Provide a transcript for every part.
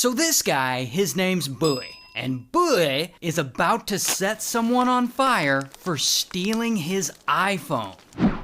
So this guy, his name's Bowie. And Bowie is about to set someone on fire for stealing his iPhone.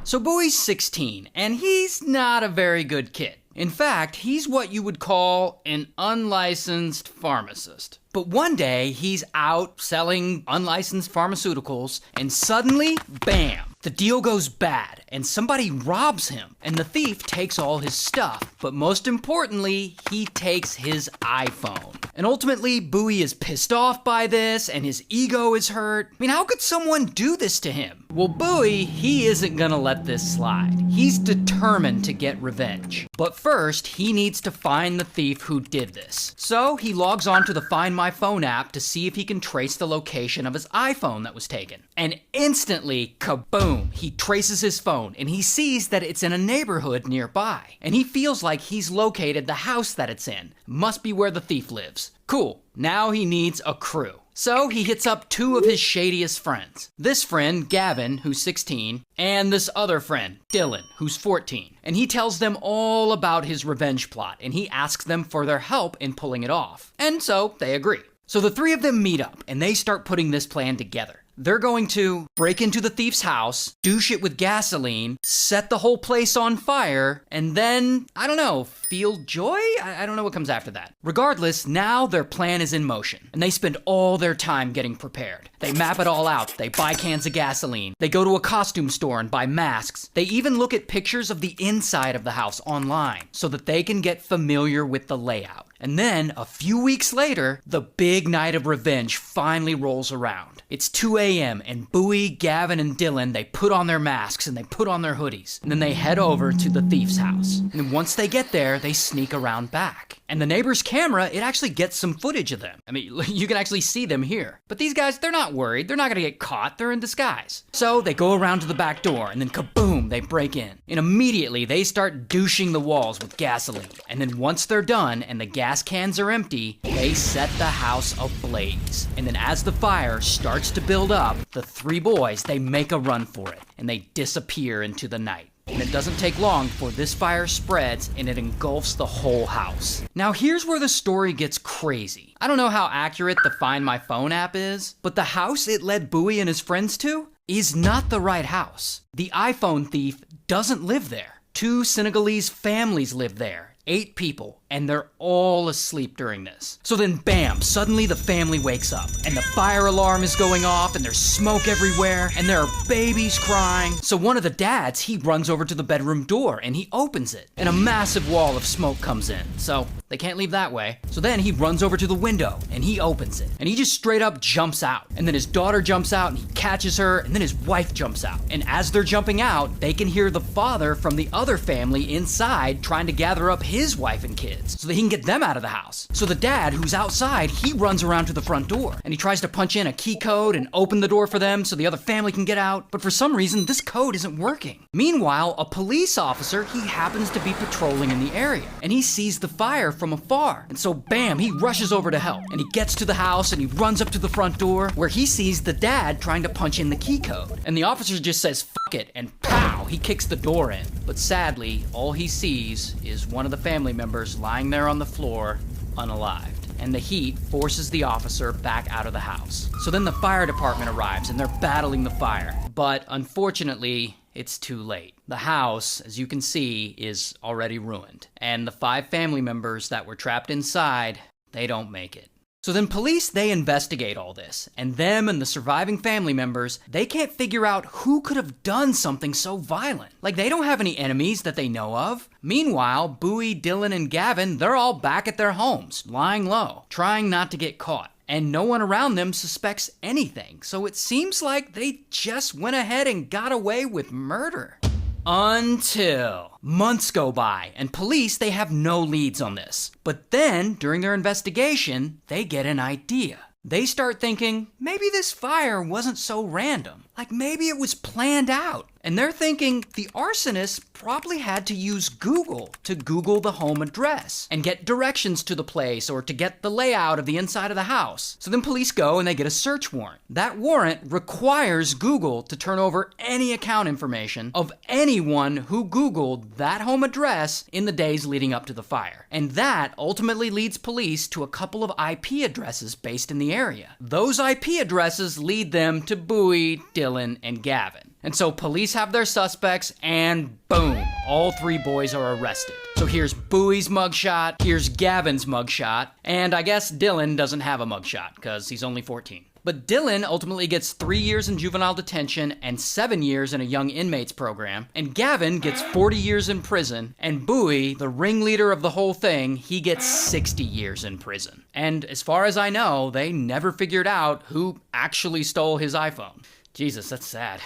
So Bowie's 16, and he's not a very good kid. In fact, he's what you would call an unlicensed pharmacist. But one day, he's out selling unlicensed pharmaceuticals, and suddenly, bam! The deal goes bad, and somebody robs him, and the thief takes all his stuff. But most importantly, he takes his iPhone. And ultimately, Bowie is pissed off by this, and his ego is hurt. I mean, how could someone do this to him? Well, Bowie, he isn't gonna let this slide. He's determined to get revenge. But first, he needs to find the thief who did this. So he logs on to the Find My Phone app to see if he can trace the location of his iPhone that was taken. And instantly, kaboom, he traces his phone and he sees that it's in a neighborhood nearby. And he feels like he's located the house that it's in. Must be where the thief lives. Cool, now he needs a crew. So he hits up two of his shadiest friends. This friend, Gavin, who's 16, and this other friend, Dylan, who's 14. And he tells them all about his revenge plot, and he asks them for their help in pulling it off. And so they agree. So the three of them meet up, and they start putting this plan together. They're going to break into the thief's house, douche it with gasoline, set the whole place on fire, and then, I don't know, feel joy? I don't know what comes after that. Regardless, now their plan is in motion, and they spend all their time getting prepared. They map it all out. They buy cans of gasoline. They go to a costume store and buy masks. They even look at pictures of the inside of the house online so that they can get familiar with the layout. And then, a few weeks later, the big night of revenge finally rolls around. It's 2 a.m. and Bowie, Gavin, and Dylan, they put on their masks and they put on their hoodies. And then they head over to the thief's house. And once they get there, they sneak around back. And the neighbor's camera, it actually gets some footage of them. I mean, you can actually see them here. But these guys, they're not worried. They're not gonna get caught. They're in disguise. So they go around to the back door and then kaboom, they break in. And immediately they start douching the walls with gasoline. And then once they're done and the gas cans are empty, they set the house ablaze. And then as the fire starts to build up, the three boys, they make a run for it. And they disappear into the night. And it doesn't take long before this fire spreads and it engulfs the whole house. Now here's where the story gets crazy. I don't know how accurate the Find My Phone app is, but the house it led Bowie and his friends to is not the right house. The iPhone thief doesn't live there. Two Senegalese families live there, 8 people, and they're all asleep during this. So then bam, suddenly the family wakes up and the fire alarm is going off and there's smoke everywhere and there are babies crying. So one of the dads, he runs over to the bedroom door and he opens it and a massive wall of smoke comes in. So they can't leave that way. So then he runs over to the window and he opens it and he just straight up jumps out. And then his daughter jumps out and he catches her and then his wife jumps out. And as they're jumping out, they can hear the father from the other family inside trying to gather up his wife and kids so that he can get them out of the house. So the dad, who's outside, he runs around to the front door and he tries to punch in a key code and open the door for them so the other family can get out. But for some reason, this code isn't working. Meanwhile, a police officer, he happens to be patrolling in the area and he sees the fire from afar. And so bam, he rushes over to help and he gets to the house and he runs up to the front door where he sees the dad trying to punch in the key code. And the officer just says, "Fuck it," and pow, he kicks the door in. But sadly, all he sees is one of the family members lying there on the floor, unalived. And the heat forces the officer back out of the house. So then the fire department arrives and they're battling the fire. But unfortunately, it's too late. The house, as you can see, is already ruined. And the 5 family members that were trapped inside, they don't make it. So then police, they investigate all this, and them and the surviving family members, they can't figure out who could have done something so violent. Like, they don't have any enemies that they know of. Meanwhile, Bowie, Dylan, and Gavin, they're all back at their homes, lying low, trying not to get caught. And no one around them suspects anything, so it seems like they just went ahead and got away with murder. Until months go by and police, they have no leads on this. But then, during their investigation, they get an idea. They start thinking, maybe this fire wasn't so random. Like maybe it was planned out. And they're thinking the arsonist probably had to use Google to Google the home address and get directions to the place or to get the layout of the inside of the house. So then police go and they get a search warrant. That warrant requires Google to turn over any account information of anyone who Googled that home address in the days leading up to the fire. And that ultimately leads police to a couple of IP addresses based in the area. Those IP addresses lead them to Bowie, Dylan, and Gavin. And so police have their suspects, and boom, all three boys are arrested. So here's Bowie's mugshot, here's Gavin's mugshot, and I guess Dylan doesn't have a mugshot because he's only 14. But Dylan ultimately gets 3 years in juvenile detention and 7 years in a young inmates program, and Gavin gets 40 years in prison, and Bowie, the ringleader of the whole thing, he gets 60 years in prison. And as far as I know, they never figured out who actually stole his iPhone. Jesus, that's sad.